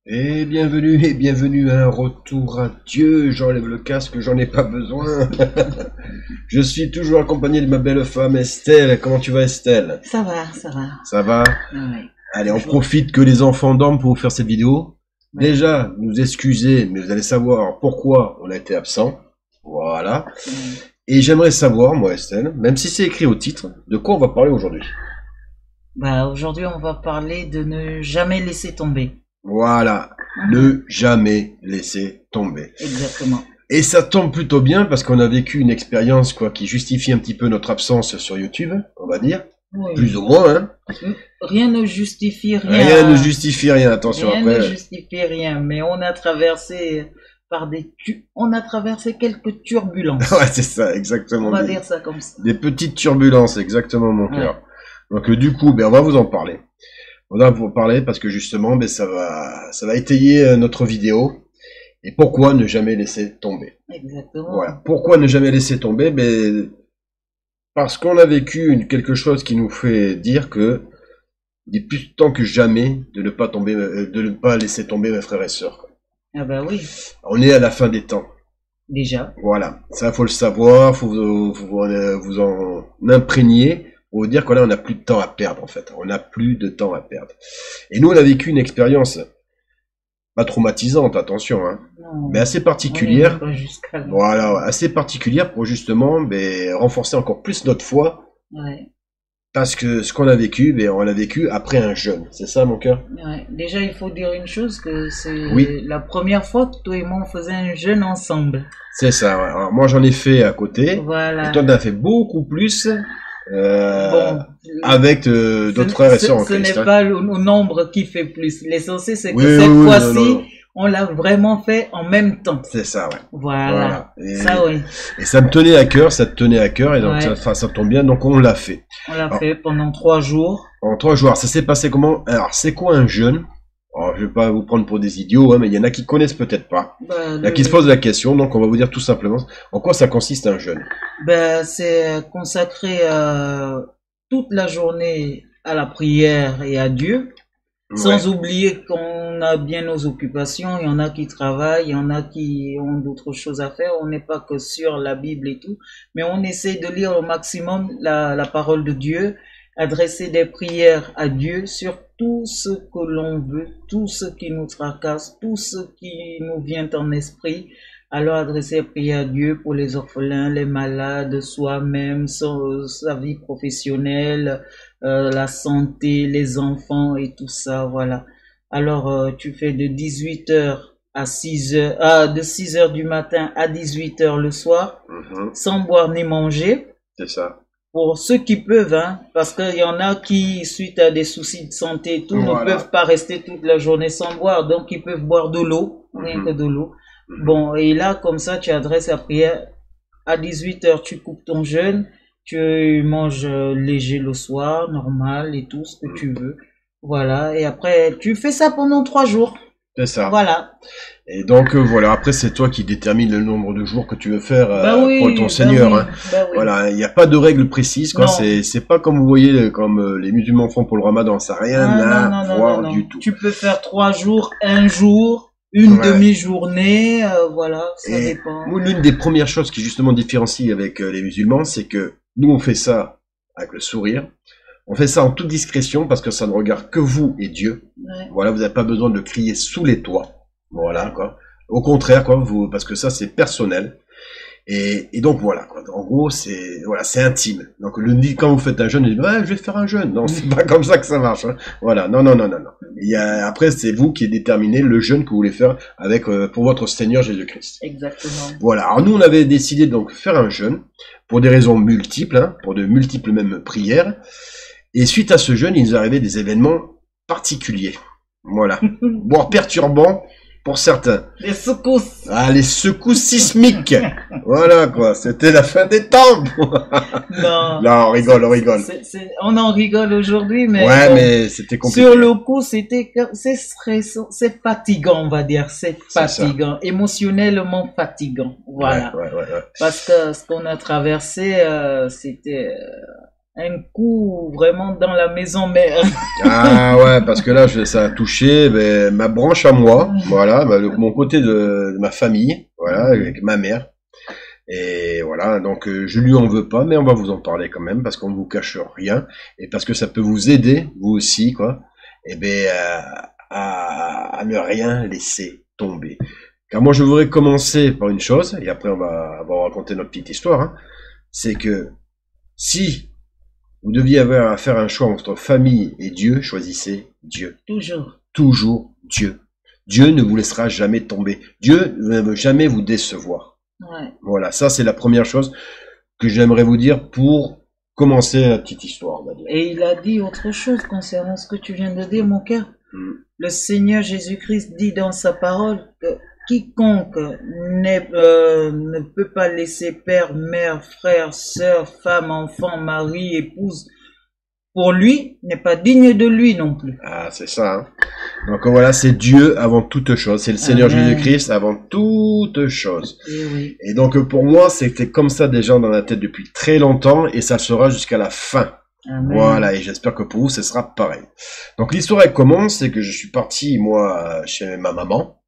Et bienvenue à un retour à Dieu. J'enlève le casque, j'en ai pas besoin. Je suis toujours accompagné de ma belle femme Estelle. Comment tu vas, Estelle? Ça va, ça va. Ça va? Ouais. Allez, on profite que les enfants dorment pour vous faire cette vidéo. Ouais. Déjà, nous excuser, mais vous allez savoir pourquoi on a été absent. Voilà. Ouais. Et j'aimerais savoir, moi Estelle, même si c'est écrit au titre, de quoi on va parler aujourd'hui. Bah, aujourd'hui, on va parler de ne jamais laisser tomber. Voilà. Ne jamais laisser tomber. Exactement. Et ça tombe plutôt bien parce qu'on a vécu une expérience qui justifie un petit peu notre absence sur YouTube, on va dire. Oui. Plus ou moins, hein. Rien ne justifie rien. Rien ne justifie rien, attention Rien après. ne justifie rien, mais on a traversé on a traversé quelques turbulences. Ouais, c'est ça, exactement. On va dire ça comme ça. Des petites turbulences, exactement, mon Ouais. cœur. Donc du coup, on va vous en parler. On va vous parler parce que justement, ça va étayer notre vidéo. Et pourquoi ne jamais laisser tomber? Exactement. Voilà. Pourquoi ne jamais laisser tomber? Parce qu'on a vécu quelque chose qui nous fait dire que il est plus temps que jamais de ne pas tomber, de ne pas laisser tomber mes frères et sœurs, quoi. Ah bah oui, On est à la fin des temps. déjà. Voilà. Ça, faut le savoir, faut vous en imprégner. Pour vous dire que là, on n'a plus de temps à perdre, en fait. On n'a plus de temps à perdre. Et nous, on a vécu une expérience, pas traumatisante, attention, hein, Non, mais assez on particulière. n'est pas jusqu'à là. Voilà, assez particulière pour justement renforcer encore plus notre foi. Ouais. Parce que ce qu'on a vécu, on l'a vécu après un jeûne. C'est ça, mon cœur? Ouais. Déjà, il faut dire une chose, que c'est Oui. la première fois que toi et moi on faisait un jeûne ensemble. C'est ça, ouais. Alors, moi, j'en ai fait à côté. Voilà. Et toi, t'en as fait beaucoup plus Bon, avec d'autres frères et sœurs en ce Christ. n'est Hein. pas le nombre qui fait plus. L'essentiel, c'est que Oui, cette oui, fois-ci, non. on l'a vraiment fait en même temps. C'est ça, ouais. Voilà. Et, Ça, oui. et ça me tenait à cœur, ça te tenait à cœur, et donc Ouais. ça tombe bien, donc on l'a fait. On l'a Alors, fait pendant 3 jours. en 3 jours, ça s'est passé comment? Alors, c'est quoi un jeûne? Alors, je vais pas vous prendre pour des idiots, hein, mais il y en a qui connaissent peut-être pas. Bah, Il y en a qui se posent la question, donc on va vous dire tout simplement en quoi ça consiste un jeûne. c'est consacré toute la journée à la prière et à Dieu. Sans oublier qu'on a bien nos occupations, il y en a qui travaillent, il y en a qui ont d'autres choses à faire, on n'est pas que sur la Bible et tout, mais on essaie de lire au maximum la parole de Dieu, adresser des prières à Dieu sur tout ce que l'on veut, tout ce qui nous tracasse, tout ce qui nous vient en esprit. Alors adresser des prières à Dieu pour les orphelins, les malades, soi-même, sa vie professionnelle, la santé, les enfants et tout ça, voilà. Alors tu fais de 18h à 6h, de 6h du matin à 18h le soir, sans boire ni manger. C'est ça. Pour ceux qui peuvent, hein, parce qu'il y en a qui, suite à des soucis de santé et tout, Voilà. ne peuvent pas rester toute la journée sans boire, donc ils peuvent boire de l'eau, rien que de l'eau. Bon, et là, comme ça, tu adresses la prière. À 18h, tu coupes ton jeûne, tu manges léger le soir, normal et tout, ce que tu veux. Voilà, et après, tu fais ça pendant 3 jours. C'est ça. Voilà. Et donc voilà, après c'est toi qui détermine le nombre de jours que tu veux faire Oui, pour ton Seigneur. oui, Hein. oui. Voilà, il n'y a pas de règle précise, quoi. Non. C'est pas comme vous voyez, comme les musulmans font pour le Ramadan, ça n'a rien à voir du tout. Tu peux faire 3 jours, 1 jour, une demi-journée, voilà, ça dépend. Nous, l'une des premières choses qui justement différencie avec les musulmans, c'est que nous on fait ça avec le sourire. On fait ça en toute discrétion parce que ça ne regarde que vous et Dieu. Ouais. Voilà, vous n'avez pas besoin de crier sous les toits. Voilà, quoi. Au contraire, quoi, parce que ça, c'est personnel. Et donc voilà, quoi. En gros, c'est intime. Donc quand vous faites un jeûne, vous dites je vais faire un jeûne. Non, c'est pas comme ça que ça marche. Hein. Voilà, non. Après, c'est vous qui déterminez le jeûne que vous voulez faire avec pour votre Seigneur Jésus-Christ. Exactement. Voilà. Alors nous, on avait décidé donc de faire un jeûne pour des raisons multiples, hein, pour de multiples même prières. Et suite à ce jeûne, il nous arrivait des événements particuliers. Voilà, voire perturbants. Pour certains. Les secousses. Ah, les secousses sismiques. Voilà, quoi. C'était la fin des temps. Non. Là, on rigole. On en rigole aujourd'hui, mais. Ouais, mais c'était compliqué. Sur le coup, c'est stressant, c'est fatigant, on va dire. C'est fatigant. Émotionnellement fatigant. Voilà. Ouais. Parce que ce qu'on a traversé, c'était, un coup vraiment dans la maison mère. Ah ouais, parce que là, ça a touché ma branche à moi, voilà, mon côté de ma famille, voilà, avec ma mère. Et voilà, donc je lui en veux pas, mais on va vous en parler quand même, parce qu'on ne vous cache rien, et parce que ça peut vous aider, vous aussi, quoi, et à ne rien laisser tomber. Car moi, je voudrais commencer par une chose, et après on va raconter notre petite histoire, hein, c'est que si vous deviez avoir à faire un choix entre famille et Dieu, choisissez Dieu. Toujours. Toujours Dieu. Dieu ne vous laissera jamais tomber. Dieu ne veut jamais vous décevoir. Ouais. Voilà, ça c'est la première chose que j'aimerais vous dire pour commencer la petite histoire. On va dire. Et il a dit autre chose concernant ce que tu viens de dire, mon cœur. Le Seigneur Jésus-Christ dit dans sa parole que quiconque ne peut pas laisser père, mère, frère, sœur, femme, enfant, mari, épouse, pour lui, n'est pas digne de lui non plus. Ah, c'est ça. Hein. Donc voilà, c'est Dieu avant toute chose. C'est le Seigneur Jésus-Christ avant toute chose. Oui. Et donc pour moi, c'était comme ça déjà dans la tête depuis très longtemps et ça le sera jusqu'à la fin. Amen. Voilà, et j'espère que pour vous, ce sera pareil. Donc l'histoire, elle commence, c'est que je suis parti, moi, chez ma maman,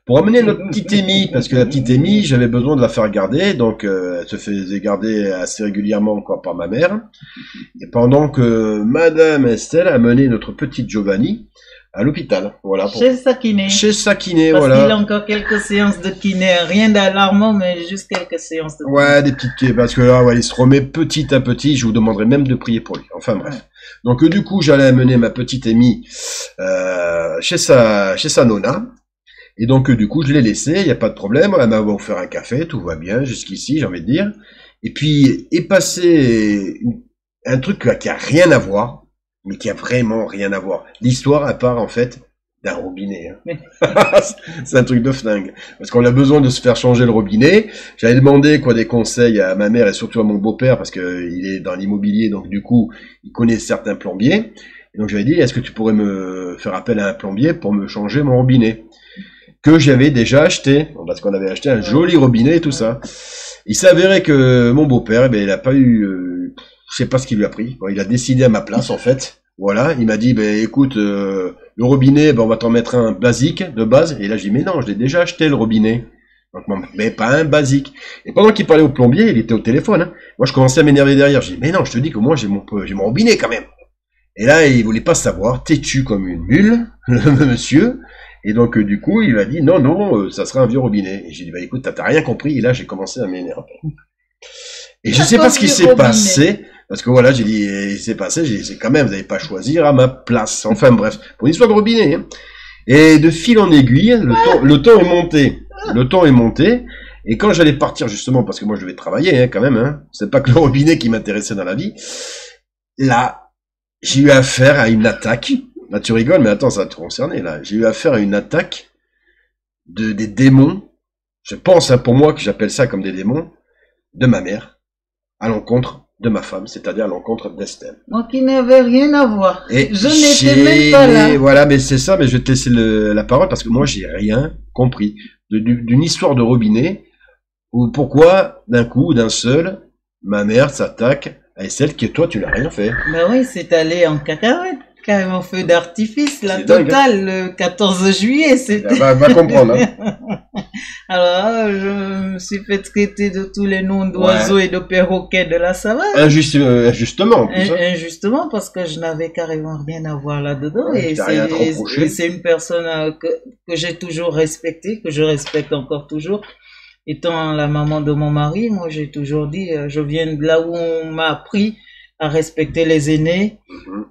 pour amener notre petite Amy, parce que la petite Amy, j'avais besoin de la faire garder, donc elle se faisait garder assez régulièrement quoi, par ma mère. Et pendant que Madame Estelle a mené notre petite Giovanni à l'hôpital, voilà. Chez Sakiné. Chez Sakiné, parce voilà. Parce qu'il a encore quelques séances de kiné, rien d'alarmant, mais juste quelques séances de kiné. Ouais, des petites, parce que là, ouais, il se remet petit à petit, je vous demanderai même de prier pour lui. Enfin bref. Ouais. Donc du coup, j'allais amener ma petite Amy chez sa nonna. Et donc, du coup, je l'ai laissé, il n'y a pas de problème, elle m'a offert un café, tout va bien, jusqu'ici, j'ai envie de dire. Et puis, est passé un truc qui a rien à voir, mais qui a vraiment rien à voir. L'histoire, à part, en fait, d'un robinet. Hein. C'est un truc de flingue. Parce qu'on a besoin de se faire changer le robinet. J'avais demandé, des conseils à ma mère et surtout à mon beau-père, parce qu'il est dans l'immobilier, donc du coup, il connaît certains plombiers. Et donc, j'avais dit, est-ce que tu pourrais me faire appel à un plombier pour me changer mon robinet? Que j'avais déjà acheté, parce qu'on avait acheté un joli robinet et tout ça. Il s'avérait que mon beau-père, il a pas eu, je sais pas ce qu'il lui a pris. Bon, il a décidé à ma place, en fait. Voilà, il m'a dit, écoute, le robinet, on va t'en mettre un basique, de base. Et là, j'ai dit, mais non, je l'ai déjà acheté, le robinet. Donc, mais pas un basique. Et pendant qu'il parlait au plombier, il était au téléphone. Hein. Moi, je commençais à m'énerver derrière. J'ai dit, mais non, je te dis que moi, j'ai mon robinet quand même. Et là, il voulait pas savoir, têtu comme une mule, le monsieur. Et donc, du coup, il m'a dit, non, ça sera un vieux robinet. Et j'ai dit, écoute, t'as rien compris. Et là, j'ai commencé à m'énerver. Et je sais pas ce qui s'est passé. Parce que voilà, j'ai dit, il s'est passé, j'ai dit, c'est quand même, vous n'allez pas choisir à ma place. Enfin, bref, pour une histoire de robinet. Hein. Et de fil en aiguille, le temps est monté. Le temps est monté. Et quand j'allais partir, justement, parce que moi, je devais travailler, hein, quand même, hein. C'est pas que le robinet qui m'intéressait dans la vie. Là, j'ai eu affaire à une attaque. Là, tu rigoles, mais attends, ça va te concerner, là. J'ai eu affaire à une attaque des démons. Je pense, hein, pour moi, que j'appelle ça comme des démons, de ma mère, à l'encontre de ma femme, c'est-à-dire à l'encontre d'Estelle. Moi qui n'avais rien à voir. Et je n'étais même pas là. Voilà, mais c'est ça, mais je vais te laisser la parole, parce que moi, j'ai rien compris. D'une histoire de robinet, ou pourquoi, d'un coup, d'un seul, ma mère s'attaque à Estelle, qui toi, tu n'as rien fait. Ben oui, c'est allé en cacahuète. Carrément feu d'artifice, la totale, le 14 juillet, c'était... Va comprendre, hein. Alors, je me suis fait traiter de tous les noms d'oiseaux et de perroquets de la savane. Injustement, injustement, parce que je n'avais carrément rien à voir là-dedans. Ouais, et c'est une personne que j'ai toujours respectée, que je respecte encore toujours. étant la maman de mon mari, moi j'ai toujours dit, je viens de là où on m'a appris à respecter les aînés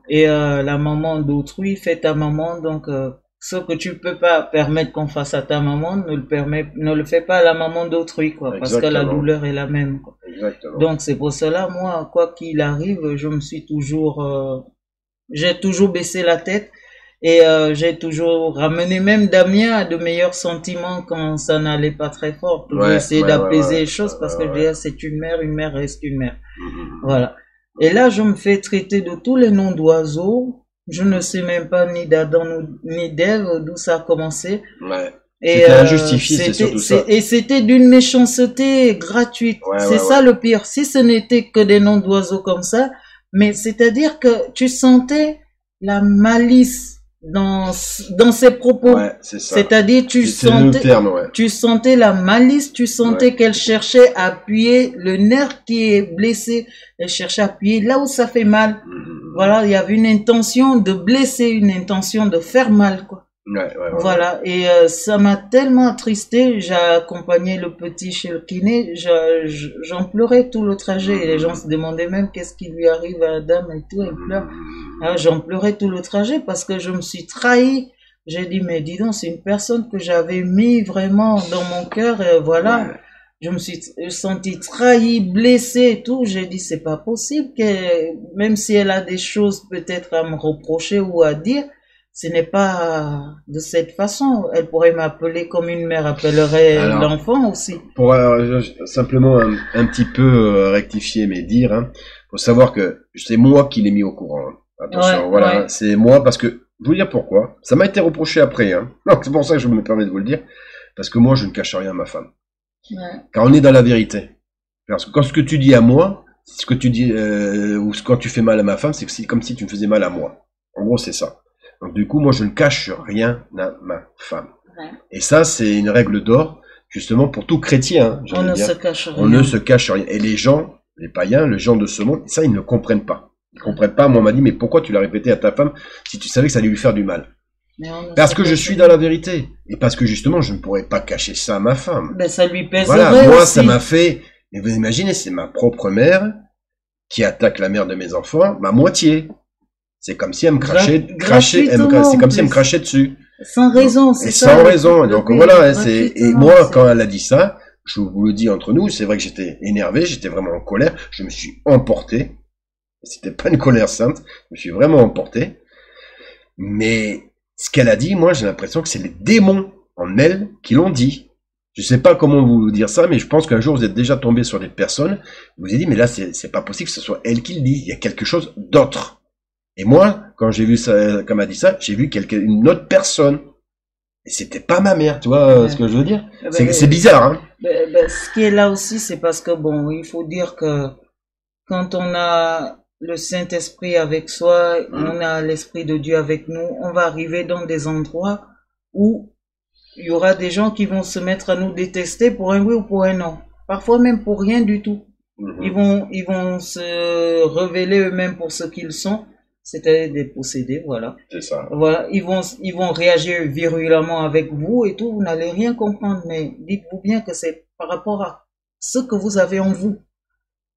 et la maman d'autrui fait ta maman. Donc ce que tu peux pas permettre qu'on fasse à ta maman, ne le fais pas à la maman d'autrui, quoi, parce que la douleur est la même, quoi. Exactement. Donc c'est pour cela, moi, quoi qu'il arrive, j'ai toujours baissé la tête et j'ai toujours ramené même Damien à de meilleurs sentiments quand ça n'allait pas très fort. Toujours essayer d'apaiser les choses parce que déjà c'est une mère reste une mère. Voilà. Et là, je me fais traiter de tous les noms d'oiseaux. Je ne sais même pas ni d'Adam ni d'Ève d'où ça a commencé. Ouais. C'était injustifié, c'est surtout ça. Et c'était d'une méchanceté gratuite. C'est ça le pire. Si ce n'était que des noms d'oiseaux comme ça, mais c'est-à-dire que tu sentais la malice dans ses propos. Ouais, c'est ça. C'est-à-dire tu sentais la malice, tu sentais qu'elle cherchait à appuyer le nerf qui est blessé, elle cherchait à appuyer là où ça fait mal. Voilà, il y avait une intention de blesser, une intention de faire mal, quoi. Voilà, et ça m'a tellement attristé. J'ai accompagné le petit chez le kiné, j'en pleurais tout le trajet et les gens se demandaient même qu'est-ce qui lui arrive à Adam et tout, il pleure. Alors j'en pleurais tout le trajet parce que je me suis trahi. J'ai dit mais dis donc, c'est une personne que j'avais mis vraiment dans mon cœur et voilà. Je me suis senti trahi, blessé et tout. J'ai dit c'est pas possible que même si elle a des choses peut-être à me reprocher ou à dire, ce n'est pas de cette façon. Elle pourrait m'appeler comme une mère appellerait l'enfant aussi. Pour simplement un petit peu rectifier mes dires, hein, faut savoir que c'est moi qui l'ai mis au courant. Hein. Attention, voilà, c'est moi parce que je vais vous dire pourquoi. Ça m'a été reproché après. Hein. C'est pour ça que je me permets de vous le dire, parce que moi je ne cache rien à ma femme. Car on est dans la vérité. Parce que quand ce que tu dis à moi, ce que tu dis ou quand tu fais mal à ma femme, c'est comme si tu me faisais mal à moi. En gros, c'est ça. Donc du coup, moi, je ne cache rien à ma femme. Et ça, c'est une règle d'or, justement, pour tout chrétien. On ne se cache rien. On ne se cache rien. Et les gens, les païens, les gens de ce monde, ça, ils ne comprennent pas. Ils comprennent pas. Moi, on m'a dit, mais pourquoi tu l'as répété à ta femme si tu savais que ça allait lui faire du mal? Parce que je suis dans la vérité. Et parce que justement, je ne pourrais pas cacher ça à ma femme. Ben, ça lui pèserait voilà, moi, aussi. Ça m'a fait... Mais vous imaginez, c'est ma propre mère qui attaque la mère de mes enfants, ma moitié. C'est comme si elle me crachait, c'est comme si elle me crachait dessus. Sans raison, c'est ça. Sans raison. Donc voilà, et moi, quand elle a dit ça, je vous le dis entre nous, c'est vrai que j'étais énervé, j'étais vraiment en colère, je me suis emporté. C'était pas une colère sainte, je me suis vraiment emporté. Mais ce qu'elle a dit, moi, j'ai l'impression que c'est les démons en elle qui l'ont dit. Je sais pas comment vous dire ça, mais je pense qu'un jour vous êtes déjà tombé sur des personnes, vous vous êtes dit, mais là, c'est pas possible que ce soit elle qui le dit. Il y a quelque chose d'autre. Et moi, quand j'ai vu ça, comme elle a dit ça, j'ai vu une autre personne. Et c'était pas ma mère, tu vois ce que je veux dire? C'est bizarre, hein? Ce qui est là aussi, c'est parce que bon, il faut dire que quand on a le Saint-Esprit avec soi, on a l'Esprit de Dieu avec nous, on va arriver dans des endroits où il y aura des gens qui vont se mettre à nous détester pour un oui ou pour un non. Parfois même pour rien du tout. Ils vont se révéler eux-mêmes pour ce qu'ils sont. C'est-à-dire des possédés, voilà. C'est ça. Voilà, ils vont réagir virulemment avec vous et tout, vous n'allez rien comprendre, mais dites-vous bien que c'est par rapport à ce que vous avez en vous.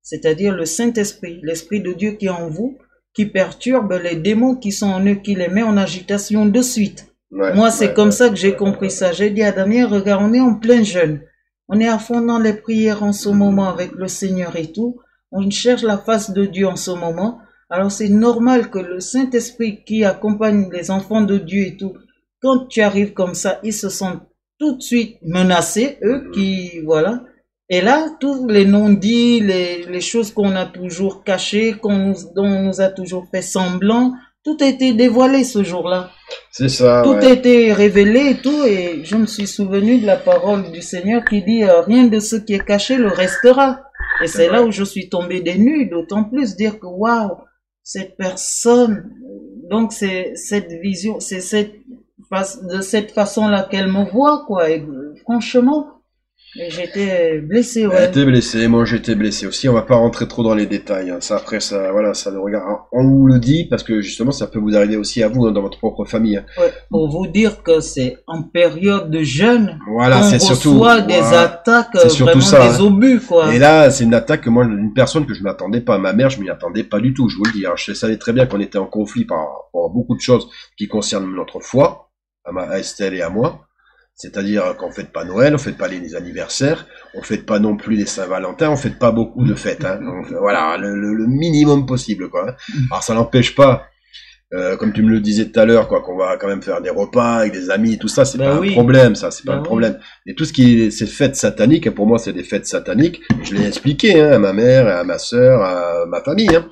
C'est-à-dire le Saint-Esprit, l'Esprit de Dieu qui est en vous, qui perturbe les démons qui sont en eux, qui les met en agitation de suite. Moi, c'est comme ça que j'ai compris ça. J'ai dit à Damien, regarde, on est en plein jeûne. On est à fond dans les prières en ce moment avec le Seigneur et tout. On cherche la face de Dieu en ce moment. Alors c'est normal que le Saint-Esprit qui accompagne les enfants de Dieu et tout, quand tu arrives comme ça, ils se sentent tout de suite menacés, eux qui, voilà. Et là, tous les non-dits, les choses qu'on a toujours cachées, dont on nous a toujours fait semblant, tout a été dévoilé ce jour-là. C'est ça. Tout a été révélé et tout, et je me suis souvenu de la parole du Seigneur qui dit rien de ce qui est caché le restera. Et c'est là où je suis tombé des nues, d'autant plus dire que waouh, cette personne, donc c'est cette vision, c'est de cette façon-là qu'elle me voit, quoi. Et franchement, Et j'étais blessé, ouais. Elle était blessée, moi j'étais blessé aussi. On va pas rentrer trop dans les détails, hein. Ça après, ça, voilà, ça nous regarde. On vous le dit parce que justement, ça peut vous arriver aussi à vous, hein, dans votre propre famille, hein. Ouais, pour vous dire que c'est en période de jeûne Voilà, qu'on c'est surtout reçoit des attaques, c'est surtout vraiment ça, des obus, quoi. Et là, c'est une attaque que moi, une personne que je m'attendais pas. Ma mère, je m'y attendais pas du tout, je vous le dis, hein. Je savais très bien qu'on était en conflit par rapport à beaucoup de choses qui concernent notre foi, à Estelle et à moi. C'est-à-dire qu'on fête pas Noël, on fête pas les anniversaires, on fête pas non plus les Saint-Valentin, on fête pas beaucoup de fêtes, hein. Voilà, le minimum possible, quoi. Alors ça n'empêche pas, comme tu me le disais tout à l'heure, quoi, qu'on va quand même faire des repas avec des amis, tout ça, c'est pas un problème, ça, c'est pas un problème. Et tout ce qui est ces fêtes sataniques, pour moi, c'est des fêtes sataniques. Je l'ai expliqué, hein, à ma mère, à ma sœur, à ma famille, hein.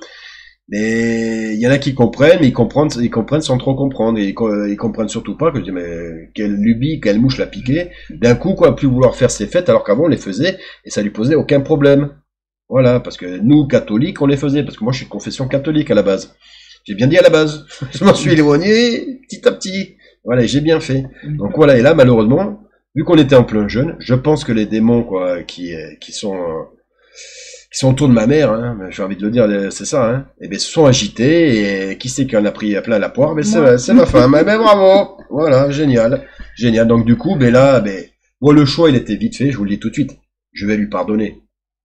Mais il y en a qui comprennent, mais ils comprennent sans trop comprendre. Et ils comprennent surtout pas que je dis, mais quelle lubie, quelle mouche l'a piqué. D'un coup, quoi, plus vouloir faire ces fêtes, alors qu'avant on les faisait et ça lui posait aucun problème. Voilà, parce que nous, catholiques, on les faisait. Parce que moi, je suis de confession catholique à la base. J'ai bien dit à la base. Je m'en suis éloigné petit à petit. Voilà, j'ai bien fait. Donc voilà, et là, malheureusement, vu qu'on était en plein jeûne, je pense que les démons, quoi, qui sont autour de ma mère, hein, j'ai envie de le dire, c'est ça, hein, et ben, se sont agités, et qui c'est qui en a pris plein la poire? Ben, c'est ma femme, ben, bravo! Voilà, génial. Génial. Donc, du coup, ben là, ben, moi, le choix, il était vite fait, je vous le dis tout de suite. Je vais lui pardonner.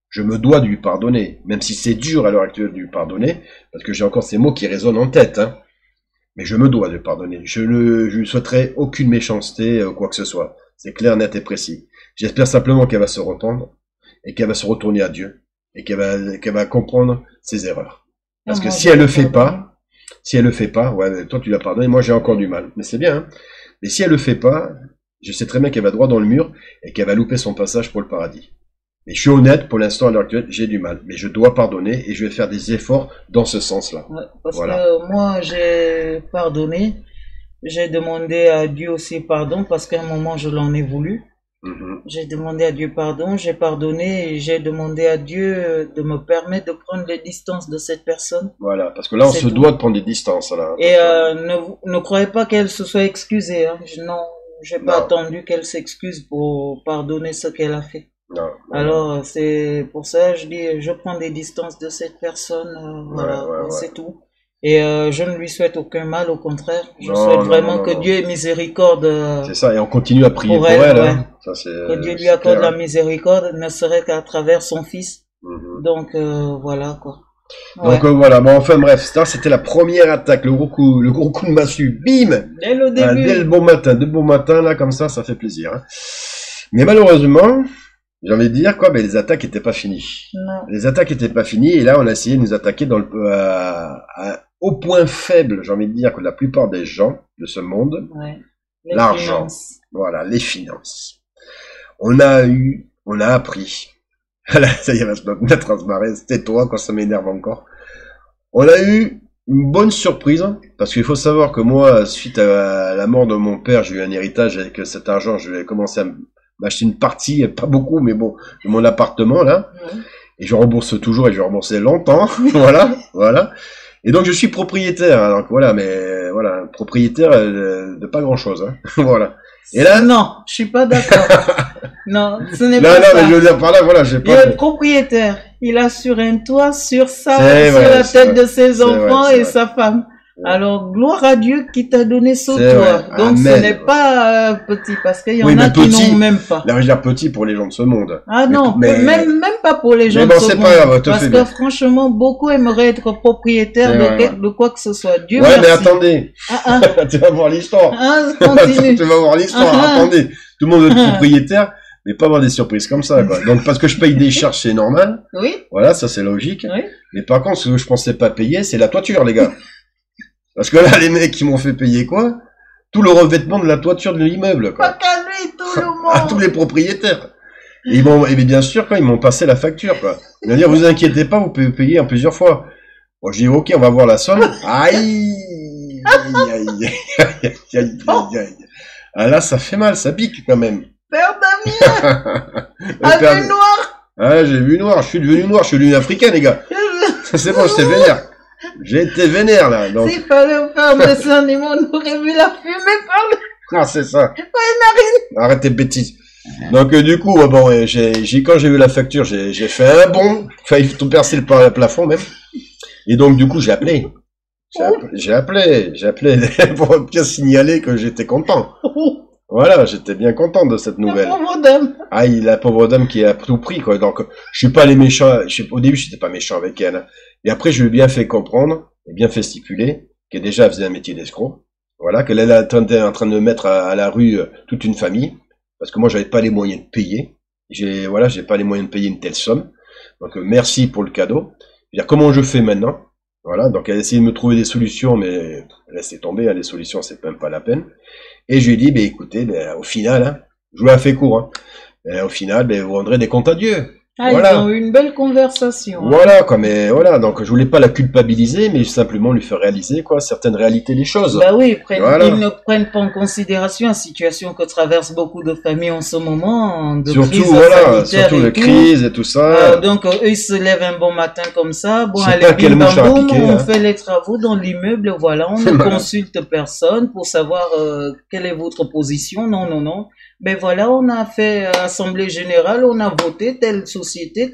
Je me dois de lui pardonner. Même si c'est dur à l'heure actuelle de lui pardonner, parce que j'ai encore ces mots qui résonnent en tête, hein. Mais je me dois de lui pardonner. Je lui souhaiterais aucune méchanceté, quoi que ce soit. C'est clair, net et précis. J'espère simplement qu'elle va se rependre, et qu'elle va se retourner à Dieu. Et qu'elle va comprendre ses erreurs. Parce que si elle le fait pas, ouais, toi tu l'as pardonné, moi j'ai encore du mal. Mais c'est bien, hein. Mais si elle le fait pas, je sais très bien qu'elle va droit dans le mur et qu'elle va louper son passage pour le paradis. Mais je suis honnête, pour l'instant, à l'heure actuelle, j'ai du mal. Mais je dois pardonner et je vais faire des efforts dans ce sens-là. Ouais, parce que moi, j'ai pardonné. J'ai demandé à Dieu aussi pardon parce qu'à un moment, je l'en ai voulu. J'ai demandé à Dieu pardon, j'ai pardonné et j'ai demandé à Dieu de me permettre de prendre les distances de cette personne. Voilà, parce que là, on se doit de prendre des distances. Là, et ne croyez pas qu'elle se soit excusée. Hein. Non, j'ai pas attendu qu'elle s'excuse pour pardonner ce qu'elle a fait. Non, alors, c'est pour ça que je dis, je prends des distances de cette personne. Voilà, c'est tout. Et je ne lui souhaite aucun mal, au contraire. Je souhaite vraiment que Dieu ait miséricorde. C'est ça, et on continue à prier pour elle. Ouais. Hein. Ça, que Dieu lui accorde la miséricorde, ne serait qu'à travers son fils. Donc voilà quoi. Donc voilà, bon, enfin bref, c'était la première attaque, le gros coup de massue, bim, dès le début. Dès le bon matin, là, comme ça fait plaisir. Hein. Mais malheureusement, j'ai envie de dire quoi, ben les attaques étaient pas finies. Non. Les attaques étaient pas finies, et là on a essayé de nous attaquer dans au point faible, j'ai envie de dire, que la plupart des gens de ce monde, l'argent, voilà, les finances. On a appris, ça y est, va se mettre à se marrer, c'était toi quand ça m'énerve encore. On a eu une bonne surprise, parce qu'il faut savoir que moi, suite à la mort de mon père, j'ai eu un héritage avec cet argent, je vais commencer à m'acheter une partie, pas beaucoup, mais bon, de mon appartement, là. Et je rembourse toujours, et je vais rembourser longtemps, voilà. Et donc, je suis propriétaire, hein, donc voilà, mais voilà, propriétaire de pas grand chose, hein, voilà. Et là, non, je suis pas d'accord. Non, ce n'est pas ça. Non, mais je veux dire par là, voilà, j'ai pas. Il est propriétaire. Il a sur un toit, sur la tête de ses enfants et sa femme. Alors, gloire à Dieu qui t'a donné ce toit. Donc, ce n'est pas petit, parce qu'il y en a qui n'ont même pas. Là, je veux dire petit pour les gens de ce monde. Ah non, même pas pour les gens de ce monde. Pas grave, parce que franchement, beaucoup aimeraient être propriétaires de quoi que ce soit. Dieu merci. Mais attendez. Tu vas voir l'histoire. Continue. Tu vas voir l'histoire. Attendez. Tout le monde veut être propriétaire, mais pas avoir des surprises comme ça, quoi. Donc, parce que je paye des charges, c'est normal. Oui. Voilà, ça c'est logique. Oui. Mais par contre, ce que je pensais pas payer, c'est la toiture, les gars. Parce que là, les mecs qui m'ont fait payer quoi? Tout le revêtement de la toiture de l'immeuble, quoi. Pas qu'à lui, tout le monde. À tous les propriétaires. Et bien sûr, quoi, ils m'ont passé la facture, quoi. Ils m'ont dit, vous inquiétez pas, vous pouvez payer en plusieurs fois. Bon, je dis, ok, on va voir la somme. Aïe! Ah là, ça fait mal, ça pique, quand même. Père Damien! A vu noir! Ah, j'ai vu noir, je suis devenu africain, les gars. C'est bon, j'étais vénère. J'ai été vénère, là. Donc... S'il fallait faire dessin animé, on aurait vu la fumée par le... Ah, c'est ça. Ouais, narine. Arrête tes bêtises. Donc du coup, bon, quand j'ai vu la facture, j'ai fait un bond, failli tout percer le plafond même. Et donc du coup, j'ai appelé. J'ai appelé pour bien signaler que j'étais content. Voilà, j'étais bien content de cette nouvelle. La pauvre dame. Ah, la pauvre dame qui a tout pris, quoi. Donc, je suis pas allé méchant. Au début, j'étais pas méchant avec elle. Et après, je lui ai bien fait comprendre, et bien fait stipuler, qu'elle déjà faisait un métier d'escroc. Voilà, qu'elle était en train de mettre à la rue toute une famille. Parce que moi, j'avais pas les moyens de payer. J'ai pas les moyens de payer une telle somme. Donc, merci pour le cadeau. Je veux dire, comment je fais maintenant? Voilà, donc elle a essayé de me trouver des solutions, mais laissez tomber, hein, les solutions, c'est même pas la peine. Et je lui ai dit, écoutez, au final, hein, je vous la fais court, hein, au final, vous rendrez des comptes à Dieu. Ah, voilà. Ils ont eu une belle conversation. Voilà, voilà, donc je voulais pas la culpabiliser, mais simplement lui faire réaliser, certaines réalités des choses. Bah oui, ils ne prennent pas en considération la situation que traversent beaucoup de familles en ce moment, de crise sanitaire surtout de crise et tout ça. Donc eux, ils se lèvent un bon matin comme ça, bon, allez, bim, bam, boum, on fait les travaux dans l'immeuble, voilà, on ne consulte personne pour savoir quelle est votre position, non. Ben voilà, on a fait assemblée générale, on a voté telle société,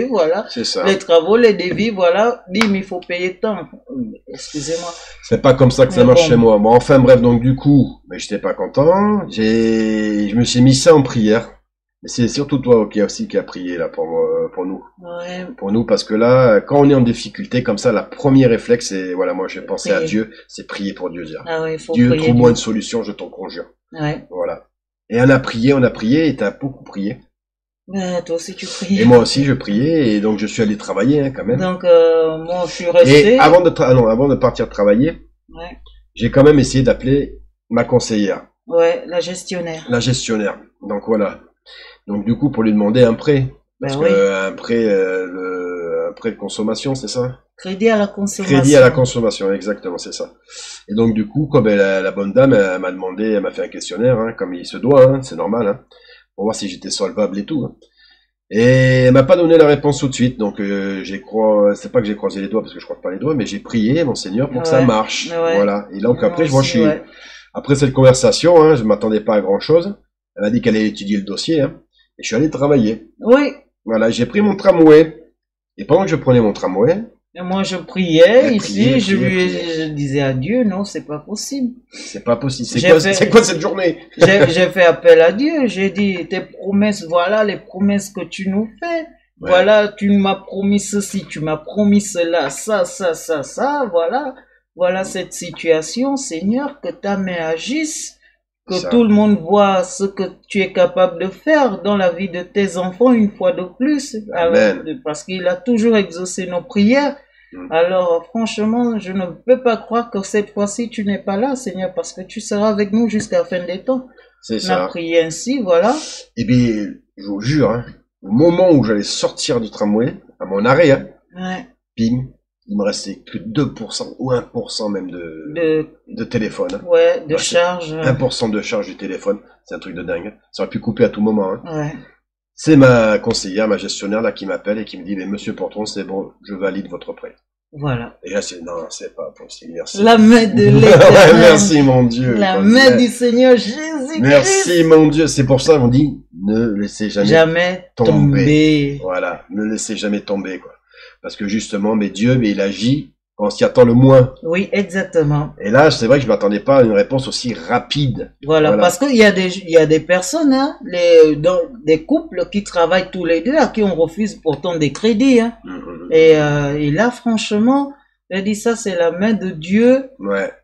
voilà. C'est ça. Les travaux, les devis, voilà. Bim, il faut payer tant. Excusez-moi. C'est pas comme ça que ça marche chez moi. Bon, enfin bref, donc du coup, j'étais pas content. Je me suis mis ça en prière. Mais c'est surtout toi qui a prié là pour nous. Ouais. Pour nous, parce que là, quand on est en difficulté comme ça, la première réflexe, c'est voilà, moi j'ai pensé à Dieu, c'est prier pour Dieu, dire. Ah ouais, faut Dieu, prier. trouve-moi une solution, je t'en conjure. Ouais. Voilà. Et on a prié, et t'as beaucoup prié. Toi aussi tu priais. Et moi aussi je priais, et donc je suis allé travailler quand même. Donc moi je suis resté. Et avant de partir travailler, ouais. J'ai quand même essayé d'appeler ma conseillère. Ouais, la gestionnaire. La gestionnaire. Donc voilà. Donc du coup pour lui demander un prêt, parce que un prêt de consommation, c'est ça? Crédit à la consommation. Crédit à la consommation, exactement, c'est ça. Et donc du coup, comme la bonne dame, elle m'a demandé, elle m'a fait un questionnaire, hein, comme il se doit, hein, c'est normal, hein, pour voir si j'étais solvable et tout. Hein. Et elle m'a pas donné la réponse tout de suite, donc c'est pas que j'ai croisé les doigts parce que je croise pas les doigts, mais j'ai prié mon Seigneur pour que ça marche, voilà. Et donc après, après cette conversation, hein, je m'attendais pas à grand chose. Elle m'a dit qu'elle allait étudier le dossier, hein, et je suis allé travailler. Oui. Voilà, j'ai pris mon tramway, et pendant que je prenais mon tramway. Et moi, je priais ici, je disais à Dieu, non, c'est pas possible. C'est pas possible. C'est quoi cette journée? J'ai fait appel à Dieu. J'ai dit, tes promesses, voilà les promesses que tu nous fais. Ouais. Voilà, tu m'as promis ceci, tu m'as promis cela, ça, voilà. Voilà cette situation, Seigneur, que ta main agisse, que tout le monde voit ce que tu es capable de faire dans la vie de tes enfants une fois de plus. Amen. Parce qu'il a toujours exaucé nos prières. Alors, franchement, je ne peux pas croire que cette fois-ci, tu n'es pas là, Seigneur, parce que tu seras avec nous jusqu'à la fin des temps. C'est ça. On a prié ainsi, voilà. Eh bien, je vous jure, hein, au moment où j'allais sortir du tramway, à mon arrêt, hein, bim, il me restait que 2% ou 1% même de téléphone. Hein. Ouais, de charge. 1% de charge du téléphone. C'est un truc de dingue. Ça aurait pu couper à tout moment. Hein. Ouais. C'est ma conseillère, ma gestionnaire là qui m'appelle et qui me dit mais monsieur Portron, c'est bon, je valide votre prêt. Voilà. Et là c'est pas possible, merci. La main de l'Éternel. Merci mon Dieu. La main du Seigneur Jésus-Christ. Merci mon Dieu, c'est pour ça qu'on dit ne laissez jamais tomber. Voilà, ne laissez jamais tomber quoi. Parce que justement, Dieu, il agit quand on s'y attend le moins. Oui, exactement. Et là, c'est vrai que je m'attendais pas à une réponse aussi rapide. Voilà. Parce qu'il y a des personnes, hein, dans des couples qui travaillent tous les deux, à qui on refuse pourtant des crédits. Hein. Et là, franchement, j'ai dit ça, c'est la main de Dieu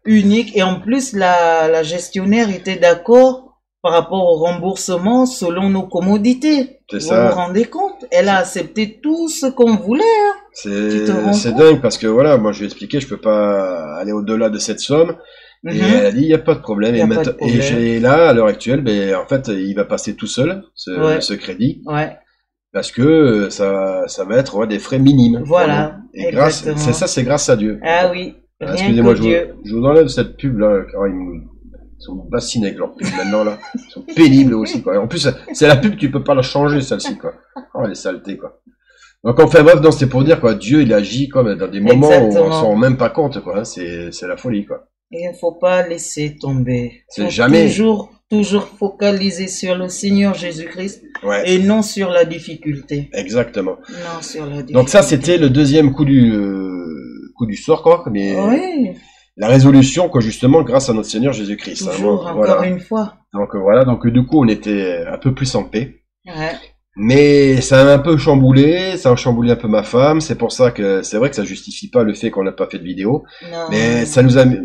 unique. Et en plus, la gestionnaire était d'accord par rapport au remboursement selon nos commodités. C'est ça. Vous vous rendez compte? Elle a accepté tout ce qu'on voulait. Hein. C'est dingue parce que voilà, moi je lui ai expliqué, je peux pas aller au-delà de cette somme. Et elle a dit, il n'y a pas de problème. Et là, à l'heure actuelle, en fait, il va passer tout seul, ce crédit. Ouais. Parce que ça va être des frais minimes. Voilà. Et c'est grâce à Dieu. Ah oui. Excusez-moi, je vous enlève cette pub là, car ils sont bassinés avec leur pub maintenant là. Ils sont pénibles aussi quoi. En plus, c'est la pub, tu peux pas la changer celle-ci quoi. Oh, les saletés quoi. Donc enfin bref, c'est pour dire quoi, Dieu il agit comme dans des moments où on s'en rend même pas compte quoi. C'est la folie quoi. Et il faut pas laisser tomber. C'est jamais. toujours focalisé sur le Seigneur Jésus-Christ Ouais, et non sur la difficulté. exactement. Non, sur la difficulté. Donc ça, c'était le deuxième coup du sort, quoi. Mais Oui, la résolution, que justement, grâce à notre Seigneur Jésus-Christ. Hein, toujours, bon, encore voilà. une fois. Donc voilà, donc du coup, on était un peu plus en paix. Ouais. Mais ça a un peu chamboulé, ça a chamboulé un peu ma femme. C'est pour ça que c'est vrai que ça justifie pas le fait qu'on n'a pas fait de vidéo. Non. Mais ça nous a mis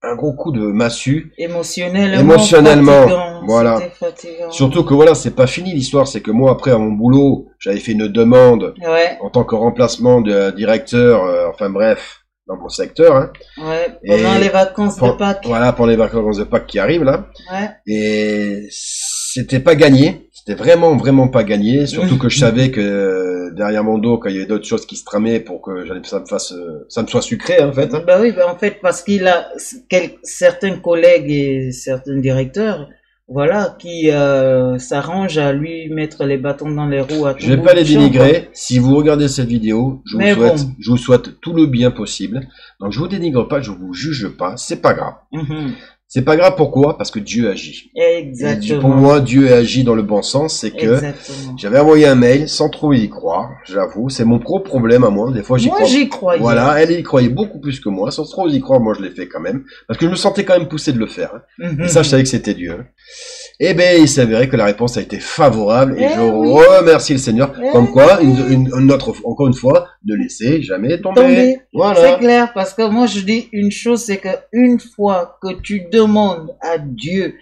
un gros coup de massue. Émotionnellement, fatigant. Voilà. C'était fatigant. Surtout que voilà, c'est pas fini l'histoire, c'est que moi après à mon boulot, j'avais fait une demande Ouais, en tant que remplacement de directeur, enfin bref, dans mon secteur, hein. ouais. Pendant Et les vacances de Pâques. Voilà, pour les vacances de Pâques qui arrivent là. Ouais. Et c'était pas gagné, c'était vraiment pas gagné, surtout que je savais que derrière mon dos, quand il y avait d'autres choses qui se tramaient pour que ça me soit sucré en fait. Hein. Bah oui, bah en fait, parce qu'il a certains collègues et certains directeurs, voilà, qui s'arrangent à lui mettre les bâtons dans les roues à tout Je vais bout pas de les champ, dénigrer. Si vous regardez cette vidéo, Mais bon. je vous souhaite tout le bien possible. Donc je vous dénigre pas, je vous juge pas, c'est pas grave. quoi. Mhm. C'est pas grave, pourquoi? Parce que Dieu agit. Et Exactement. pour moi, Dieu agit dans le bon sens, c'est que Exactement. j'avais envoyé un mail sans trop y croire, j'avoue. C'est mon gros problème à moi. Des fois, Moi, j'y croyais. Voilà, elle y croyait beaucoup plus que moi. Sans trop y croire, moi, je l'ai fait quand même. Parce que je me sentais quand même poussé de le faire. Hein. Mhm. Et ça, je savais que c'était Dieu. Hein. Et ben, il s'avérait que la réponse a été favorable. Et Eh je oui. remercie le Seigneur. Eh Comme quoi, oui. encore une fois, ne laissez jamais tomber. C'est Voilà. clair, parce que moi je dis une chose, c'est que une fois que tu demandes à Dieu,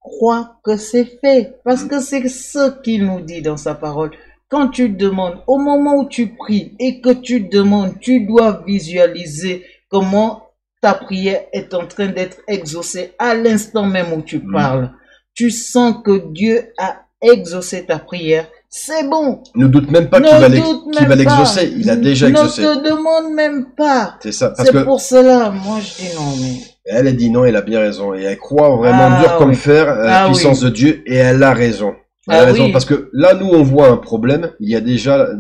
crois que c'est fait, parce que c'est ce qu'il nous dit dans sa parole. Quand tu demandes, au moment où tu pries et que tu demandes, tu dois visualiser comment ta prière est en train d'être exaucée à l'instant même où tu parles. Tu sens que Dieu a exaucé ta prière. C'est bon. Ne doute même pas Ne qu'il va doute même l'exaucer. pas. Il a déjà exaucé. Ne te demande même pas. C'est ça. Parce C'est que pour cela, moi je dis non, mais elle a dit non, elle a bien raison. Et elle croit vraiment Ah, dur comme oui. fer à la Ah, puissance de Dieu. Et elle a raison. Elle a Ah, raison. oui. Parce que là, nous, on voit un problème. Dieu a déjà la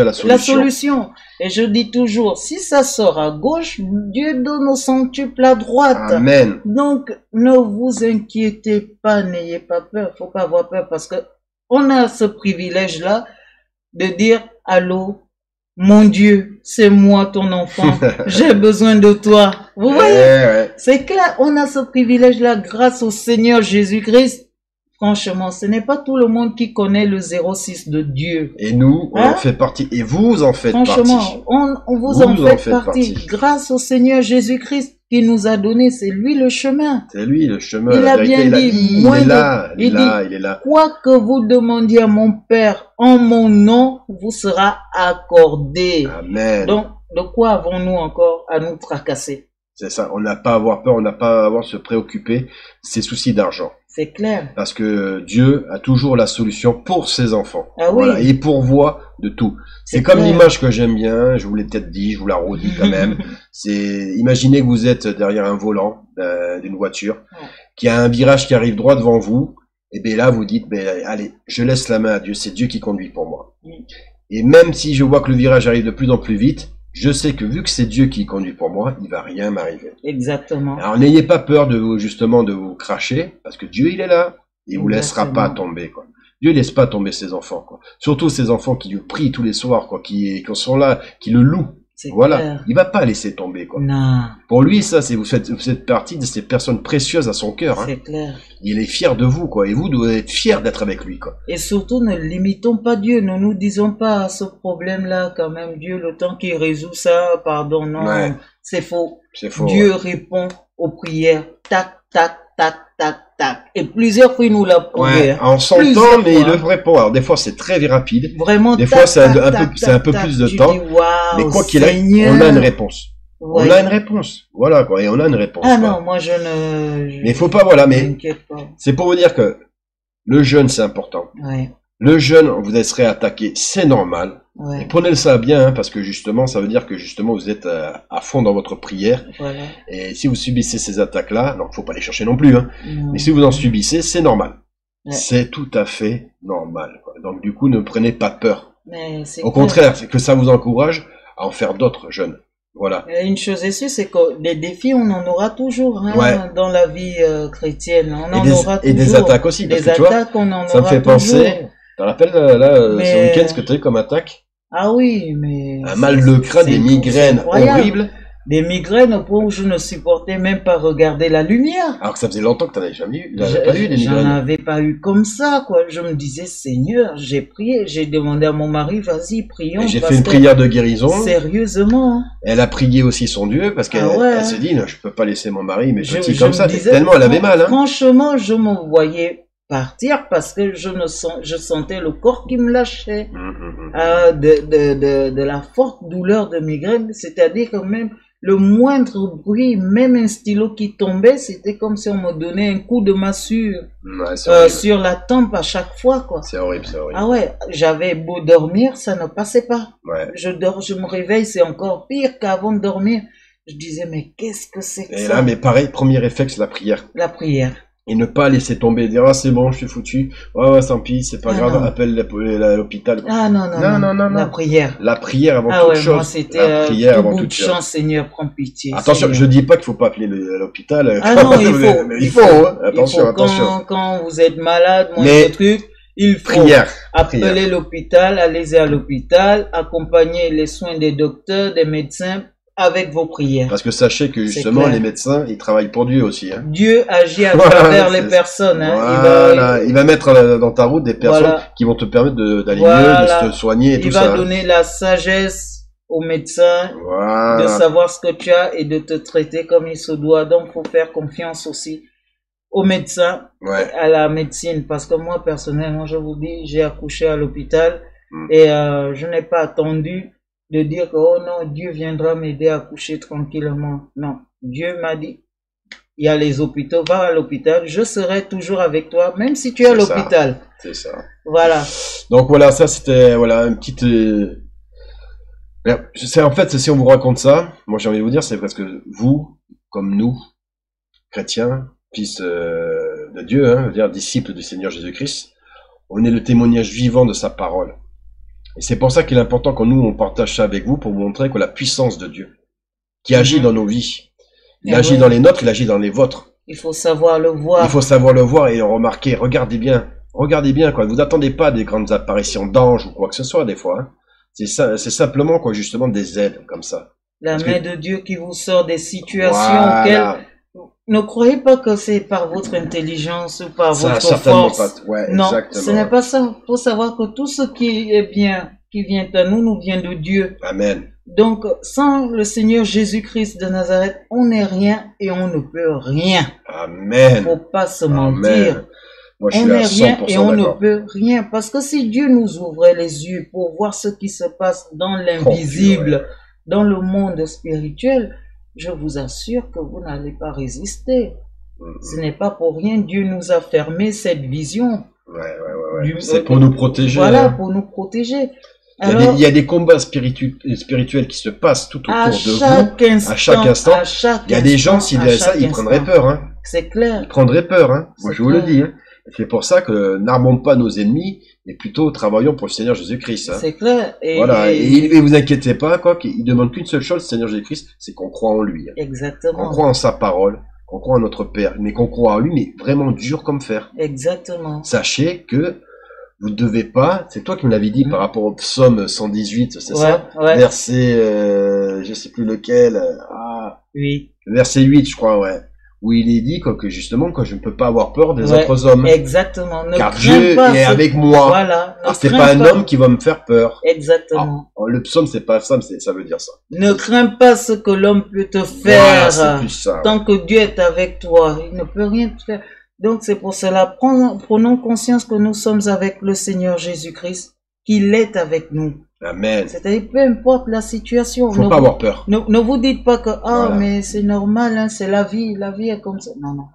la solution. solution. Et je dis toujours, si ça sort à gauche, Dieu donne au centuple à droite. Amen. Donc, ne vous inquiétez pas, n'ayez pas peur. Faut pas avoir peur parce que on a ce privilège-là de dire, allô, mon Dieu, c'est moi ton enfant. J'ai besoin de toi. Vous voyez? Ouais. C'est clair, on a ce privilège-là grâce au Seigneur Jésus-Christ. Franchement, ce n'est pas tout le monde qui connaît le 06 de Dieu. Et nous, on Hein? en fait partie. Et vous en faites Franchement, partie. on vous Vous en en faites faites partie. partie. Grâce au Seigneur Jésus-Christ qui nous a donné, c'est lui le chemin. C'est lui le chemin. Il la a vérité. bien dit, Il moins est de- là. il dit, Il est là. Quoi que vous demandiez à mon Père en mon nom, vous sera accordé. Amen. Donc, de quoi avons-nous encore à nous tracasser? C'est ça. On n'a pas à avoir peur. On n'a pas à avoir à se préoccuper de ces soucis d'argent. C'est clair. Parce que Dieu a toujours la solution pour ses enfants. Ah oui. Voilà. Et il pourvoit de tout. C'est C'est comme clair. l'image que j'aime bien. Je vous l'ai peut-être dit, je vous la redis quand même. C'est, imaginez que vous êtes derrière un volant d'une voiture, Ouais. qui a un virage qui arrive droit devant vous. Et bien là, vous dites, ben allez, je laisse la main à Dieu. C'est Dieu qui conduit pour moi. Oui. Et même si je vois que le virage arrive de plus en plus vite, je sais que vu que c'est Dieu qui conduit pour moi, il va rien m'arriver. Exactement. Alors n'ayez pas peur de vous, justement, de vous cracher, parce que Dieu, il est là. Il vous laissera Exactement. pas tomber, quoi. Dieu laisse pas tomber ses enfants, quoi. Surtout ces enfants qui le prient tous les soirs, quoi, qui sont là, qui le louent. C'est Voilà. clair. Il va pas laisser tomber, quoi. Non, Pour lui, ça, c'est, vous faites partie de ces personnes précieuses à son cœur, hein. c'est clair. Il est fier de vous, quoi. Et vous devez être fiers d'être avec lui, quoi. Et surtout, ne limitons pas Dieu. Ne nous disons pas à ce problème-là, quand même, Dieu, le temps qu'il résout ça, pardon, non, Ouais. c'est faux. C'est faux. Dieu répond aux prières, tac, tac, tac, tac, tac. Et plusieurs fois, il nous l'a prouvé. Ouais. hein. En son Plusieurs temps, mais il fois. le répond. Alors, des fois, c'est très rapide. Vraiment, Des tac, fois, c'est tac, un tac, peu- c'est un peu tac, plus de tu temps. dis, waouh, Mais quoi qu'il arrive, Seigneur. on a une réponse. Ouais. On a une réponse. Voilà, quoi. Et on a une réponse. Ah quoi. non, moi, je Mais faut pas, voilà, je mais m'inquiète pas. c'est pour vous dire que le jeûne, c'est important. Ouais, Le jeûne, vous serez attaqué, c'est normal. Et ouais, prenez ça bien, hein, parce que justement, ça veut dire que justement, vous êtes à fond dans votre prière. voilà. Et si vous subissez ces attaques-là, donc faut pas les chercher non plus, hein. Non. Mais si vous en subissez, c'est normal. Ouais. C'est tout à fait normal, quoi. Donc du coup, ne prenez pas peur. Mais c'est Au clair. contraire, c'est que ça vous encourage à en faire d'autres jeûnes. Voilà. Et une chose est sûre, c'est que des défis, on en aura toujours hein, Ouais. dans la vie chrétienne. On en Et aura toujours. et des attaques aussi. Parce Des que tu vois, attaques, on en ça me aura fait penser. toujours. Tu te rappelles ce Mais- week-end ce que tu as eu comme attaque? Ah oui, mais... Un mal de crâne, des migraines horribles. Des migraines au point où je ne supportais même pas regarder la lumière. Alors que ça faisait longtemps que tu n'en avais jamais eu. Tu n'avais pas eu des J'en migraines. avais pas eu comme ça, quoi. Je me disais, Seigneur, j'ai prié, j'ai demandé à mon mari, vas-y, prions. Et j'ai parce fait une que- prière de guérison. Sérieusement. Elle a prié aussi son Dieu parce qu'elle Ah ouais. elle se dit, non, je peux pas laisser mon mari, mais Je- petit je comme me ça. disais, Tellement elle avait mal, hein. Franchement, je me voyais partir parce que je sentais le corps qui me lâchait. De la forte douleur de migraine, c'est-à-dire que même le moindre bruit, même un stylo qui tombait, c'était comme si on me donnait un coup de massue Ouais, c'est horrible. sur la tempe à chaque fois, quoi. C'est horrible, c'est horrible. Ah ouais, j'avais beau dormir, ça ne passait pas. Ouais. Je me réveille, c'est encore pire qu'avant de dormir. Je disais, mais qu'est-ce que c'est que Et ça? là, mais pareil, premier réflexe, la prière. La prière. Et ne pas laisser tomber, dire, ah, c'est bon, je suis foutu. Ouais, tant pis, c'est pas Ah, grave, non. appelle l'hôpital. Ah non, Non. la prière. La prière avant Ah toute ouais, chose. moi c'était La prière tout avant bout de toute chose. chance, Seigneur, prends pitié. Attention, Seigneur. je dis pas qu'il faut pas appeler l'hôpital. Ah non, il faut. Mais il faut, hein. Il Attention, faut, attention. quand vous êtes malade, moi, Mais ce truc, il faut Prière. appeler prière. l'hôpital, allez à l'hôpital, accompagner les soins des docteurs, des médecins avec vos prières. Parce que sachez que justement, clair. les médecins, ils travaillent pour Dieu aussi, hein. Dieu agit à Voilà, travers les c'est- personnes. Hein. Voilà. Il va mettre dans ta route des personnes Voilà. qui vont te permettre d'aller Voilà. mieux, de se soigner et tout Il va ça. donner la sagesse aux médecins de Voilà. savoir ce que tu as et de te traiter comme il se doit. Donc, faut faire confiance aussi aux médecins, Ouais. à la médecine. Parce que moi, personnellement, je vous dis, j'ai accouché à l'hôpital Mm. et je n'ai pas attendu de dire que, oh non, Dieu viendra m'aider à accoucher tranquillement. Non, Dieu m'a dit, il y a les hôpitaux, va à l'hôpital, je serai toujours avec toi, même si tu es à C'est ça. l'hôpital. C'est ça. Voilà. Donc voilà, ça c'était voilà une petite. Je sais en fait, si on vous raconte ça, moi j'ai envie de vous dire, c'est parce que vous, comme nous, chrétiens, fils de Dieu, hein, je veux dire disciples du Seigneur Jésus-Christ, on est le témoignage vivant de sa parole. Et c'est pour ça qu'il est important que nous on partage ça avec vous pour vous montrer que la puissance de Dieu, qui agit dans nos vies, il Et agit ouais. dans les nôtres, il agit dans les vôtres. Il faut savoir le voir. Il faut savoir le voir et remarquer. Regardez bien, quoi. Vous n'attendez pas des grandes apparitions d'anges ou quoi que ce soit, des fois, hein. C'est ça, c'est simplement, quoi, justement, des aides, comme ça. La Parce main que- de Dieu qui vous sort des situations Voilà. auxquelles ne croyez pas que c'est par votre intelligence ou par Ça, votre certainement force. pas. Ouais, Non, exactement. ce n'est pas ça. Il faut savoir que tout ce qui est bien, qui vient à nous, nous vient de Dieu. Amen. Donc, sans le Seigneur Jésus-Christ de Nazareth, on n'est rien et on ne peut rien. Amen. Faut pas se Amen. mentir. Moi, je On suis à n'est rien 100% et on ne d'accord. peut rien. Parce que si Dieu nous ouvrait les yeux pour voir ce qui se passe dans l'invisible, dans le monde spirituel, je vous assure que vous n'allez pas résister. Ce n'est pas pour rien Dieu nous a fermé cette vision. Ouais. C'est pour nous protéger. Voilà, hein. pour nous protéger. Il y a des combats spirituels qui se passent tout autour à de vous. chaque instant, à chaque instant, à chaque Il y a des gens, instant, s'ils à avaient ça, chaque ils prendraient instant. peur, hein. C'est clair. Ils prendraient peur, hein. Moi, C'est je vous le clair. dis, hein. C'est pour ça que n'armons pas nos ennemis, mais plutôt travaillons pour le Seigneur Jésus-Christ, hein. C'est clair. Et, Voilà. et- Et vous inquiétez pas, quoi, qu'il demande qu'une seule chose, le Seigneur Jésus-Christ, c'est qu'on croit en lui, hein. Qu'on Exactement. croit en sa parole, qu'on croit en notre Père, mais qu'on croit en lui, mais vraiment dur comme fer. Exactement. Sachez que vous ne devez pas, c'est toi qui me l'avais dit par rapport au psaume 118, c'est ça? Ouais. Verset, je sais plus lequel, Oui. verset 8, je crois, ouais. Où il est dit que justement, que je ne peux pas avoir peur des Ouais. autres hommes. Exactement. Ne Car crains Dieu pas est ce- avec moi. Voilà. Ne C'est crains pas un homme qui va me faire peur. Exactement. Ah, le psaume, c'est pas ça, mais ça veut dire ça. Ne crains pas ce que l'homme peut te Voilà, faire. c'est plus ça. Tant que Dieu est avec toi, il ne peut rien te faire. Donc c'est pour cela, prenons conscience que nous sommes avec le Seigneur Jésus-Christ, qu'il est avec nous. Amen. C'est-à-dire, peu importe la situation. Faut pas avoir peur. Ne vous dites pas que, Voilà. mais c'est normal, hein, c'est la vie est comme ça. Non, Non.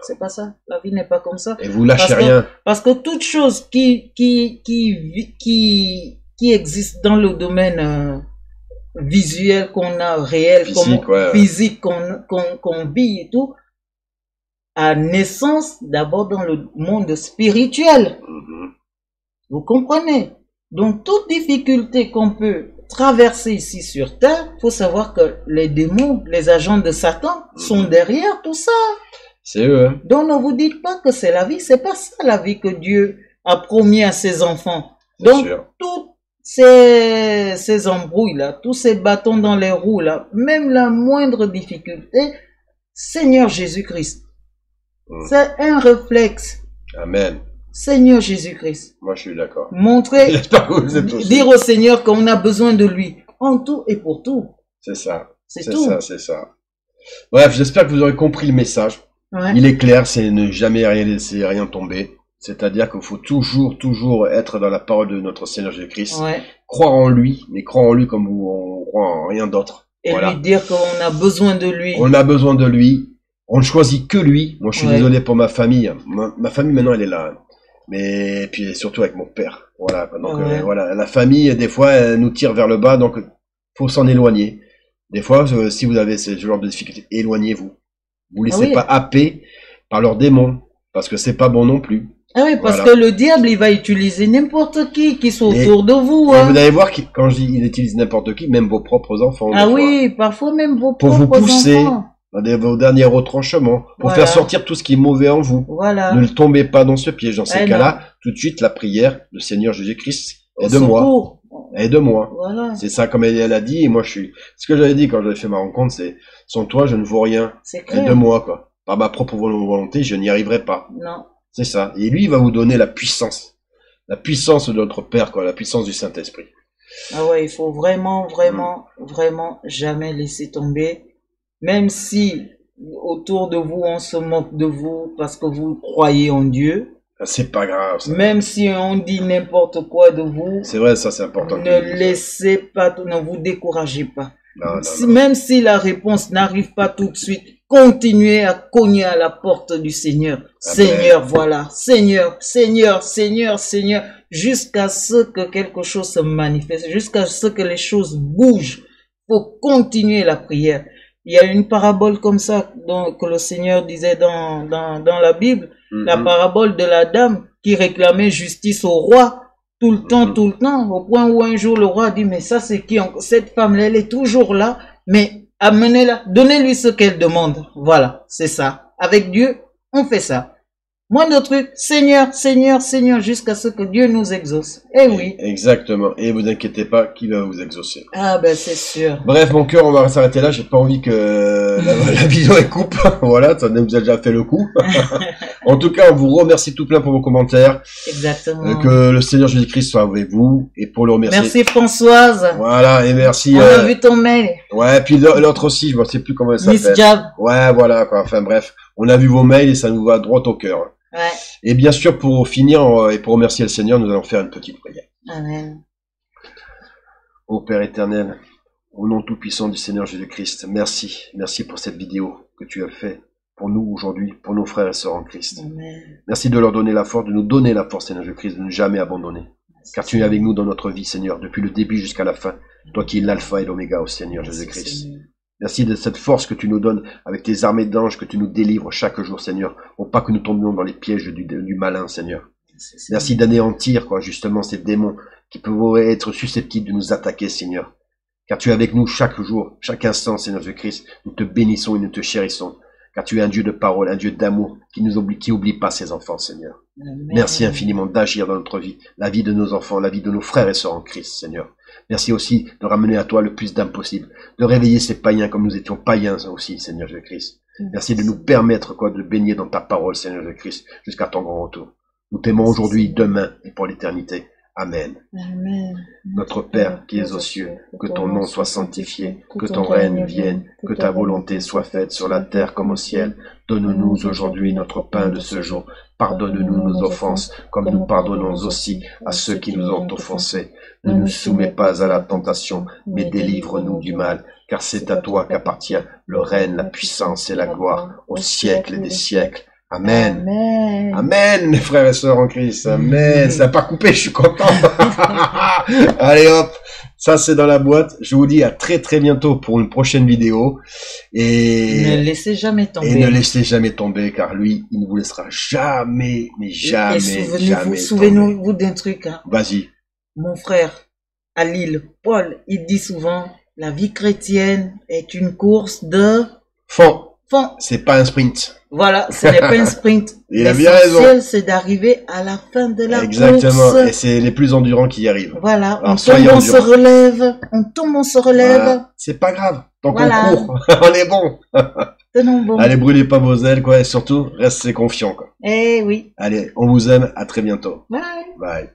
c'est pas ça. La vie n'est pas comme ça. Et vous lâchez Parce que- rien. Parce que toute chose qui existe dans le domaine visuel qu'on a, réel, Physique, ouais. physique qu'on vit et tout, a naissance d'abord dans le monde spirituel. Mhm. Vous comprenez? Donc toute difficulté qu'on peut traverser ici sur Terre, faut savoir que les démons, les agents de Satan sont derrière tout ça. C'est eux, hein. Donc ne vous dites pas que c'est la vie, c'est pas ça la vie que Dieu a promis à ses enfants. Donc toutes ces embrouilles là, tous ces bâtons dans les roues là, même la moindre difficulté, Seigneur Jésus-Christ, c'est un réflexe. Amen. Seigneur Jésus-Christ. Moi, je suis d'accord. Montrer, dire au Seigneur qu'on a besoin de lui, en tout et pour tout. C'est ça. C'est tout. C'est ça. Bref, j'espère que vous aurez compris le message. Ouais. Il est clair, c'est ne jamais rien laisser rien tomber. C'est-à-dire qu'il faut toujours être dans la parole de notre Seigneur Jésus-Christ. Ouais. Croire en lui, mais croire en lui comme on croit en rien d'autre. Et lui dire qu'on a besoin de lui. On a besoin de lui. On ne choisit que lui. Moi, je suis désolé pour ma famille. Ma famille, maintenant, elle est là. Mais puis surtout avec mon père. Voilà. Donc voilà, la famille, des fois, elle nous tire vers le bas. Donc, faut s'en éloigner. Des fois, si vous avez ce genre de difficultés, éloignez-vous. Vous laissez pas happer par leurs démons, parce que c'est pas bon non plus. Ah oui, parce que le diable, il va utiliser n'importe qui soit autour de vous. Hein. Vous allez voir que quand je dis il utilise n'importe qui, même vos propres enfants. Ah oui, parfois même vos propres enfants. Pour vous pousser dans vos derniers retranchements, pour faire sortir tout ce qui est mauvais en vous. Voilà. Ne tombez pas dans ce piège. Dans ces cas-là, tout de suite, la prière, le Seigneur Jésus-Christ, aide-moi. Aide-moi. Voilà. C'est ça, comme elle a dit, et moi ce que j'avais dit quand j'avais fait ma rencontre, c'est, sans toi, je ne vaux rien. Aide-moi, quoi. Par ma propre volonté, je n'y arriverai pas. Non. C'est ça. Et lui, il va vous donner la puissance. La puissance de notre Père, quoi. La puissance du Saint-Esprit. Ah ouais, il faut vraiment jamais laisser tomber. Même si, autour de vous, on se moque de vous parce que vous croyez en Dieu. C'est pas grave, ça. Même si on dit n'importe quoi de vous. C'est vrai, ça, c'est important. Ne laissez pas, ne vous découragez pas. Non. Même si la réponse n'arrive pas tout de suite, continuez à cogner à la porte du Seigneur. Amen. Seigneur, voilà. Seigneur, jusqu'à ce que quelque chose se manifeste, jusqu'à ce que les choses bougent. Faut continuer la prière. Il y a une parabole comme ça que le Seigneur disait dans la Bible, la parabole de la dame qui réclamait justice au roi tout le temps, au point où un jour le roi dit, mais ça c'est qui? Cette femme-là, elle est toujours là, mais amenez-la, donnez-lui ce qu'elle demande. Voilà, c'est ça. Avec Dieu, on fait ça. Moi, le truc, Seigneur, jusqu'à ce que Dieu nous exauce. Eh oui. Exactement. Et vous inquiétez pas, qui va vous exaucer. Ah ben c'est sûr. Bref, mon cœur, on va s'arrêter là. J'ai pas envie que la vidéo elle coupe. Voilà, ça nous a déjà fait le coup. En tout cas, on vous remercie tout plein pour vos commentaires. Exactement. Que le Seigneur Jésus-Christ soit avec vous. Et pour le remercier. Merci Françoise. Voilà, et merci. On a vu ton mail. Ouais, puis l'autre aussi, je ne sais plus comment elle s'appelle. Miss Jab. Ouais, voilà, quoi. Enfin bref, on a vu vos mails et ça nous va droit au cœur. Ouais. Et bien sûr, pour finir et pour remercier le Seigneur, nous allons faire une petite prière. Amen. Ô Père éternel, au nom tout-puissant du Seigneur Jésus-Christ, merci. Merci pour cette vidéo que tu as fait pour nous aujourd'hui, pour nos frères et sœurs en Christ. Amen. Merci de leur donner la force, de nous donner la force, Seigneur Jésus-Christ, de ne jamais abandonner. Car tu es avec nous dans notre vie, Seigneur, depuis le début jusqu'à la fin. Toi qui es l'alpha et l'oméga, au Seigneur Jésus-Christ. Merci de cette force que tu nous donnes avec tes armées d'anges, que tu nous délivres chaque jour, Seigneur, pour pas que nous tombions dans les pièges du malin, Seigneur. Merci d'anéantir, justement, ces démons qui peuvent être susceptibles de nous attaquer, Seigneur. Car tu es avec nous chaque jour, chaque instant, Seigneur Jésus-Christ. Nous te bénissons et nous te chérissons. Car tu es un Dieu de parole, un Dieu d'amour, qui oublie pas ses enfants, Seigneur. Amen. Merci infiniment d'agir dans notre vie, la vie de nos enfants, la vie de nos frères et sœurs en Christ, Seigneur. Merci aussi de ramener à toi le plus d'âmes possible, de réveiller ces païens comme nous étions païens aussi, Seigneur Jésus-Christ. Merci de nous permettre de baigner dans ta parole, Seigneur Jésus-Christ, jusqu'à ton grand retour. Nous t'aimons aujourd'hui, demain et pour l'éternité. Amen. Amen. Notre Père qui es aux cieux, que ton nom soit sanctifié, que ton règne vienne, que ta volonté soit faite sur la terre comme au ciel. Donne-nous aujourd'hui notre pain de ce jour. Pardonne-nous nos offenses, comme nous pardonnons aussi à ceux qui nous ont offensés. Ne nous soumets pas à la tentation, mais délivre-nous du mal, car c'est à toi qu'appartient le règne, la puissance et la gloire, au siècle des siècles. Amen. Amen. Amen, mes frères et sœurs en Christ. Amen. Ça n'a pas coupé, je suis content. Allez hop, ça c'est dans la boîte. Je vous dis à très bientôt pour une prochaine vidéo. Et ne laissez jamais tomber. Et ne laissez jamais tomber, car lui, il ne vous laissera jamais, mais jamais, et souvenez-vous d'un truc. Hein. Vas-y. Mon frère, à Lille. Paul, il dit souvent, la vie chrétienne est une course de Fond. fond. C'est pas un sprint. Voilà, ce n'est pas un sprint. Il a bien raison. L'essentiel, c'est d'arriver à la fin de la Exactement. course. Et c'est les plus endurants qui y arrivent. Voilà, Alors, on soyez tombe, on se endurants. relève, on tombe, on se relève. Voilà. C'est pas grave. Tant Voilà. qu'on court, on est bon. Tenons bon. Allez, brûlez pas vos ailes, quoi. Et surtout, restez confiants, quoi. Eh oui. Allez, on vous aime. À très bientôt. Bye. Bye.